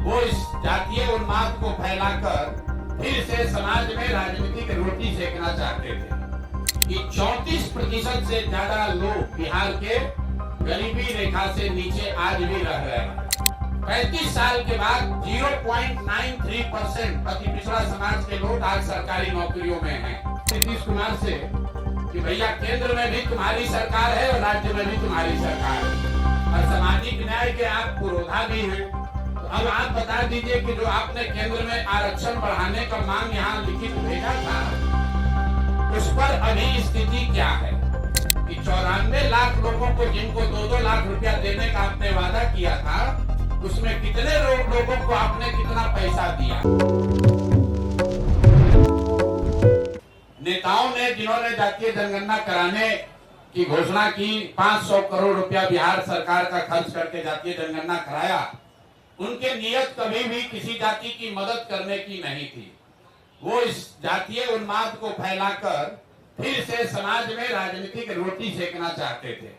वो इस जातीय उन्माद को फैलाकर फिर से समाज में राजनीतिक रोटी सेकना चाहते थे कि 34% से ज्यादा लोग बिहार के गरीबी रेखा से नीचे आज भी रह रहे हैं। 35 साल के बाद 0.93% अति पिछड़ा समाज के लोग आज सरकारी नौकरियों में हैं। नीतीश कुमार से कि भैया केंद्र में भी तुम्हारी सरकार है और राज्य में भी तुम्हारी सरकार है और सामाजिक न्याय के आप पुरोधा भी हैं। तो अब आप बता दीजिए कि जो आपने केंद्र में आरक्षण बढ़ाने का मांग यहाँ लिखित भेजा था, उस पर अभी स्थिति क्या है कि 94 लाख लोगों को जिनको 2-2 लाख रुपया देने का आपने वादा किया था, उसमें कितने लोगों को आपने कितना पैसा दिया? नेताओं ने जिन्होंने जातीय जनगणना कराने की घोषणा की, 500 करोड़ रुपया बिहार सरकार का खर्च करके जातीय जनगणना कराया, उनके नियत कभी भी किसी जाति की मदद करने की नहीं थी। वो इस जातीय उन्माद को फैलाकर फिर से समाज में राजनीतिक रोटी सेकना चाहते थे।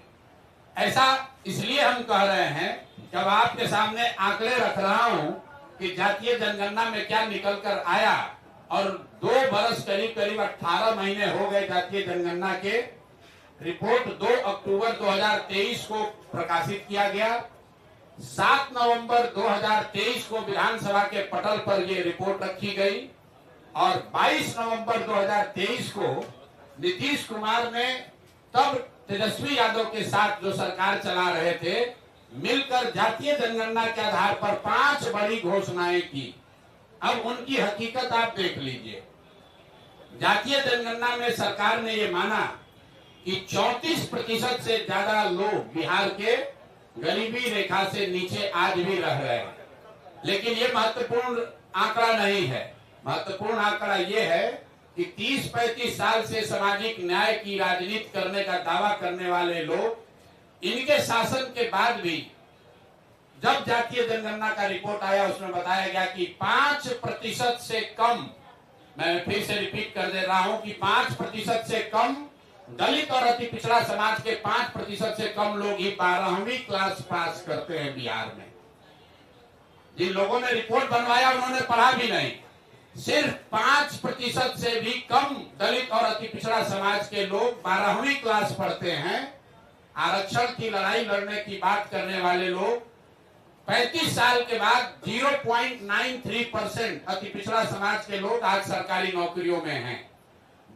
ऐसा इसलिए हम कह रहे हैं, जब आपके सामने आंकड़े रख रहा हूं कि जातीय जनगणना में क्या निकल कर आया और 2 बरस करीब 18 महीने हो गए जातीय जनगणना के। रिपोर्ट 2 अक्टूबर 2023 को प्रकाशित किया गया। 7 नवंबर 2023 को विधानसभा के पटल पर ये रिपोर्ट रखी गई और 22 नवंबर 2023 को नीतीश कुमार ने तब तेजस्वी यादव के साथ जो सरकार चला रहे थे, मिलकर जातीय जनगणना के आधार पर 5 बड़ी घोषणाएं की। अब उनकी हकीकत आप देख लीजिए। जातीय जनगणना में सरकार ने ये माना कि 34% से ज्यादा लोग बिहार के गरीबी रेखा से नीचे आज भी रह रहे हैं। लेकिन ये महत्वपूर्ण आंकड़ा नहीं है। महत्वपूर्ण आंकड़ा ये है कि 30-35 साल से सामाजिक न्याय की राजनीति करने का दावा करने वाले लोग, इनके शासन के बाद भी जब जातीय जनगणना का रिपोर्ट आया, उसमें बताया गया कि 5% से कम, मैं फिर से रिपीट कर दे रहा हूं कि 5% से कम दलित और अति पिछड़ा समाज के 5% से कम लोग ही 12वीं क्लास पास करते हैं बिहार में। जिन लोगों ने रिपोर्ट बनवाया उन्होंने पढ़ा भी नहीं। सिर्फ 5% से भी कम दलित और अति पिछड़ा समाज के लोग 12वीं क्लास पढ़ते हैं। आरक्षण की लड़ाई लड़ने की बात करने वाले लोग 35 साल के बाद 0.93% अति पिछड़ा समाज के लोग आज सरकारी नौकरियों में हैं।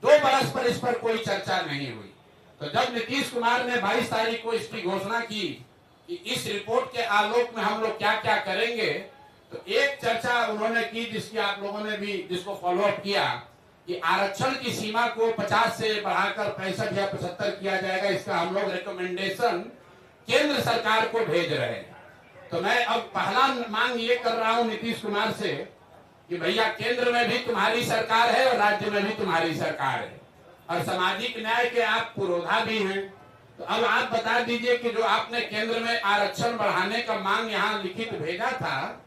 2 बरस पर इस पर कोई चर्चा नहीं हुई। तो जब नीतीश कुमार ने 22 तारीख को इसकी घोषणा की कि इस रिपोर्ट के आलोक में हम लोग क्या क्या करेंगे, तो एक चर्चा उन्होंने की जिसकी आप लोगों ने भी जिसको फॉलो अप किया कि आरक्षण की सीमा को 50 से बढ़ाकर 65 या 75 किया जाएगा। इसका हम लोग रिकमेंडेशन केंद्र सरकार को भेज रहे हैं। तो मैं अब पहला मांग ये कर रहा हूं नीतीश कुमार से कि भैया केंद्र में भी तुम्हारी सरकार है और राज्य में भी तुम्हारी सरकार है और सामाजिक न्याय के आप पुरोधा भी हैं। तो अब आप बता दीजिए कि जो आपने केंद्र में आरक्षण बढ़ाने का मांग यहाँ लिखित भेजा था,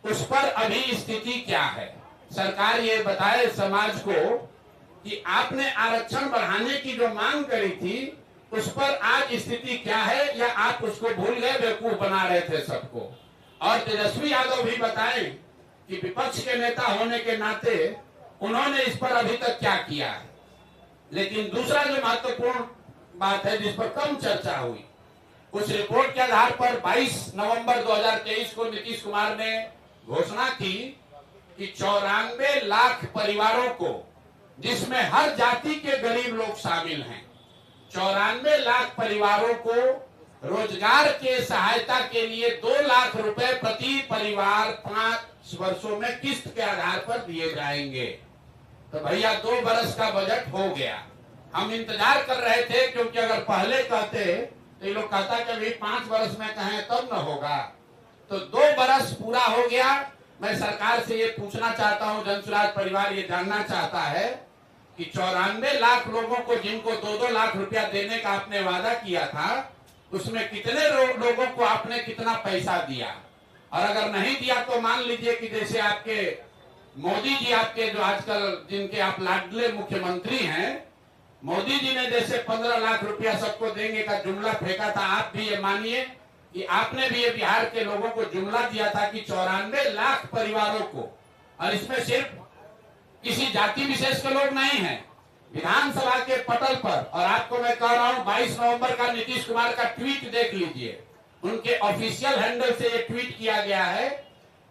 उस पर अभी स्थिति क्या है। सरकार ये बताए समाज को कि आपने आरक्षण बढ़ाने की जो मांग करी थी, उस पर आज स्थिति क्या है, या आप उसको भूल गए, बेवकूफ बना रहे थे सबको। और तेजस्वी यादव भी बताएं कि विपक्ष के नेता होने के नाते उन्होंने इस पर अभी तक क्या किया है। लेकिन दूसरा जो महत्वपूर्ण बात है जिस पर कम चर्चा हुई, उस रिपोर्ट के आधार पर 22 नवंबर 2023 को नीतीश कुमार ने घोषणा की कि 94 लाख परिवारों को, जिसमें हर जाति के गरीब लोग शामिल हैं, 94 लाख परिवारों को रोजगार के सहायता के लिए 2 लाख रुपए प्रति परिवार 5 वर्षों में किस्त के आधार पर दिए जाएंगे। तो भैया 2 बरस का बजट हो गया। हम इंतजार कर रहे थे, क्योंकि अगर पहले कहते तो ये लोग कहता कि अभी 5 बरस में कहें तब न होगा। तो 2 बरस पूरा हो गया। मैं सरकार से ये पूछना चाहता हूं, जनसुराज परिवार ये जानना चाहता है कि 94 लाख लोगों को जिनको 2-2 लाख रुपया देने का आपने वादा किया था, उसमें कितने लोगों को आपने कितना पैसा दिया। और अगर नहीं दिया तो मान लीजिए कि जैसे आपके मोदी जी, आपके जो आजकल जिनके आप लाडले मुख्यमंत्री हैं, मोदी जी ने जैसे 15 लाख रुपया सबको देंगे का जुमला फेंका था, आप भी ये मानिए कि आपने भी ये बिहार के लोगों को जुमला दिया था कि 94 लाख परिवारों को, और इसमें सिर्फ किसी जाति विशेष के लोग नहीं हैं, विधानसभा के पटल पर, और आपको मैं कह रहा हूं 22 नवंबर का नीतीश कुमार का ट्वीट देख लीजिए, उनके ऑफिशियल हैंडल से ये ट्वीट किया गया है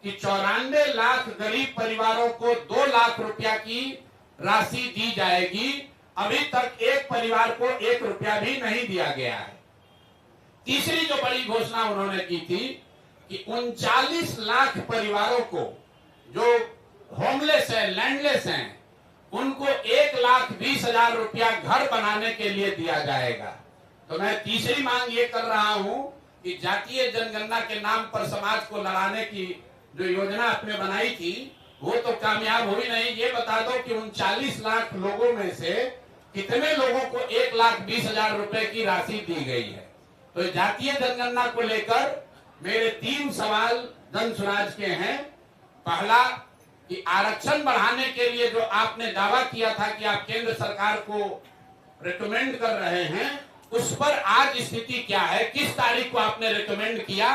कि 94 लाख गरीब परिवारों को 2 लाख रुपया की राशि दी जाएगी। अभी तक एक परिवार को 1 रुपया भी नहीं दिया गया है। तीसरी जो बड़ी घोषणा उन्होंने की थी कि 39 लाख परिवारों को जो होमलेस है, लैंडलेस हैं, उनको 1,20,000 रुपया घर बनाने के लिए दिया जाएगा। तो मैं तीसरी मांग ये कर रहा हूं कि जातीय जनगणना के नाम पर समाज को लड़ाने की जो योजना आपने बनाई थी वो तो कामयाब हुई नहीं। ये बता दो कि 39 लाख लोगों में से कितने लोगों को 1,20,000 रुपए की राशि दी गई है। तो जातीय जनगणना को लेकर मेरे 3 सवाल जन स्वराज के हैं। पहला कि आरक्षण बढ़ाने के लिए जो आपने दावा किया था कि आप केंद्र सरकार को रिकमेंड कर रहे हैं, उस पर आज स्थिति क्या है? किस तारीख को आपने रिकमेंड किया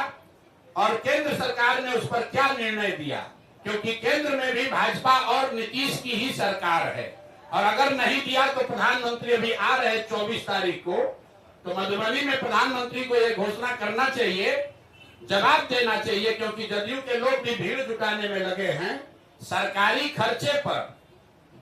और केंद्र सरकार ने उस पर क्या निर्णय दिया? क्योंकि केंद्र में भी भाजपा और नीतीश की ही सरकार है, और अगर नहीं दिया तो प्रधानमंत्री अभी आ रहे 24 तारीख को, तो मधुबनी में प्रधानमंत्री को यह घोषणा करना चाहिए, जवाब देना चाहिए, क्योंकि जदयू के लोग भी भीड़ जुटाने में लगे हैं। सरकारी खर्चे पर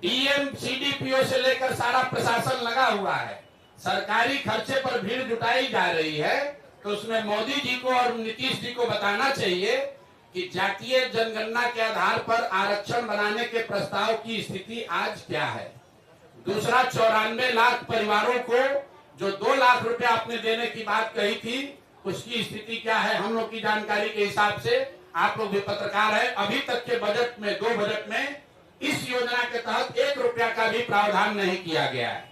डीएम सीडीपीओ से लेकर सारा प्रशासन लगा हुआ है, सरकारी खर्चे पर भीड़ जुटाई जा रही है। तो उसमें मोदी जी को और नीतीश जी को बताना चाहिए कि जातीय जनगणना के आधार पर आरक्षण बनाने के प्रस्ताव की स्थिति आज क्या है। दूसरा, 94 लाख परिवारों को जो 2 लाख रुपया आपने देने की बात कही थी, उसकी स्थिति क्या है? हम लोग की जानकारी के हिसाब से, आप लोग भी पत्रकार है, अभी तक के बजट में, 2 बजट में इस योजना के तहत 1 रुपया का भी प्रावधान नहीं किया गया है।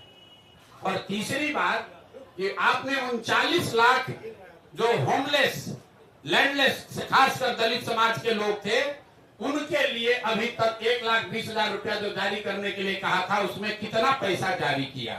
और तीसरी बात कि आपने 39 लाख जो होमलेस, लैंडलेस, खासकर दलित समाज के लोग थे, उनके लिए अभी तक 1,20,000 रुपया जो जारी करने के लिए कहा था, उसमें कितना पैसा जारी किया?